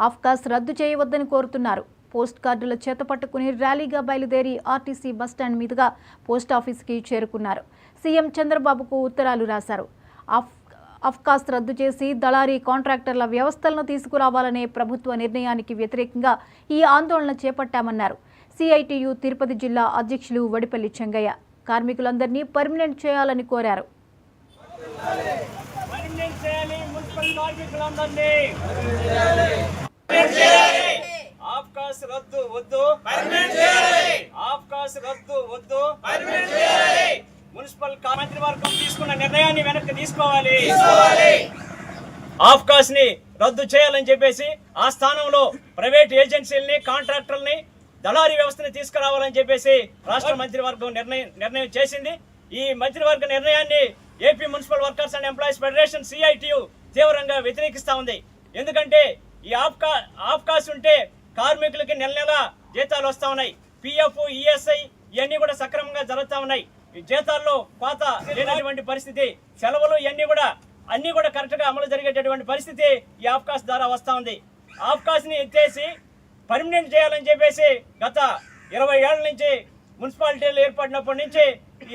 ఆఫ్కాస్ రద్దు చేయవద్దని కోరుతున్నారు. పోస్ట్ కార్డుల చేత పట్టుకుని ర్యాలీగా బయలుదేరి ఆర్టీసీ బస్టాండ్ మీదుగా పోస్టాఫీస్కి చేరుకున్నారు. సీఎం చంద్రబాబుకు ఉత్తరాలు రాశారు. ఆఫ్కాస్ రద్దు చేసి దళారీ కాంట్రాక్టర్ల వ్యవస్థలను తీసుకురావాలనే ప్రభుత్వ నిర్ణయానికి వ్యతిరేకంగా ఈ ఆందోళన చేపట్టామన్నారు. సిఐటియు తిరుపతి జిల్లా అధ్యక్షులు వడిపల్లి చెంగయ్య కార్మికులందరినీ పర్మనెంట్ చేయాలని కోరారు. మున్సిపల్ మంత్రివర్గం తీసుకున్న నిర్ణయాన్ని వెనక్కి తీసుకోవాలి. ఆఫ్కాస్ ని రద్దు చేయాలని చెప్పేసి ఆ స్థానంలో ప్రైవేట్ ఏజెన్సీలని కాంట్రాక్టర్లని దళారీ వ్యవస్థని తీసుకురావాలని చెప్పేసి రాష్ట్ర మంత్రివర్గం నిర్ణయం చేసింది. ఈ మంత్రివర్గ నిర్ణయాన్ని AP municipal workers and employees federation CITU తీవ్రంగా వ్యతిరేకిస్తా ఉంది. ఎందుకంటే ఈ ఆఫ్కాస్ ఉంటే కార్మికులకి నెల నెల జీతాలు వస్తా ఉన్నాయి. పిఎఫ్, ఈఎస్ఐ ఇవన్నీ కూడా సక్రమంగా జరుగుతూ ఉన్నాయి. ఈ జీతాల్లో కోత లేనటువంటి పరిస్థితి, సెలవులు ఇవన్నీ కూడా అన్ని కూడా కరెక్ట్ గా అమలు జరిగేటటువంటి పరిస్థితి ఈ ఆఫ్కాస్ ద్వారా వస్తా ఉంది. ఆఫ్కాస్ ని ఎత్తేసి పర్మనెంట్ చేయాలని చెప్పేసి గత 20 ఏళ్ల నుంచి మున్సిపాలిటీలు ఏర్పడినప్పటి నుంచి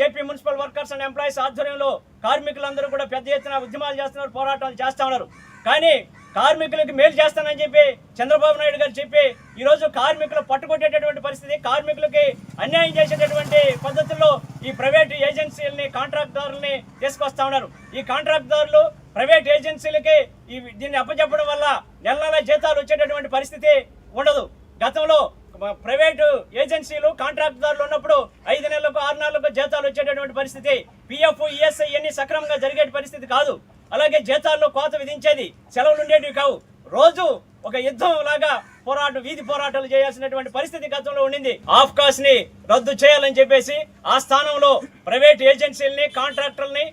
AP municipal workers and employees ఆధ్వర్యంలో కార్మికులందరూ కూడా పెద్ద ఎత్తున ఉద్యమాలు చేస్తున్నారు, పోరాటాలు చేస్తా ఉన్నారు. కానీ కార్మికులకి మేలు చేస్తానని చెప్పి చంద్రబాబు నాయుడు గారు చెప్పి ఈరోజు కార్మికులు పట్టుకొట్టేటటువంటి పరిస్థితి, కార్మికులకి అన్యాయం చేసేటటువంటి పద్ధతుల్లో ఈ ప్రైవేట్ ఏజెన్సీలని కాంట్రాక్టర్లని తీసుకొస్తా ఉన్నారు. ఈ కాంట్రాక్టర్లు ప్రైవేట్ ఏజెన్సీలకి దీన్ని అప్పచెప్పడం వల్ల నెల నెల జీతాలు వచ్చేటటువంటి పరిస్థితి ఉండదు. గతంలో ప్రైవేటు ఏజెన్సీలు కాంట్రాక్టర్లు ఉన్నప్పుడు 5 నెలలకు 6 నెలలకు జీతాలు వచ్చేటటువంటి పరిస్థితి, పిఎఫ్, ఈఎస్ఐ ఇవన్నీ సక్రమంగా జరిగే పరిస్థితి కాదు. అలాగే జీతాల్లో కోత విధించేది, సెలవులు ఉండేటివి కావు. రోజు ఒక యుద్ధం లాగా వీధి పోరాటాలు చేయాల్సినటువంటి పరిస్థితి గతంలో ఉండింది. ఆఫ్కాస్ ని రద్దు చేయాలని చెప్పేసి ఆ స్థానంలో ప్రైవేట్ ఏజెన్సీలని కాంట్రాక్టర్లని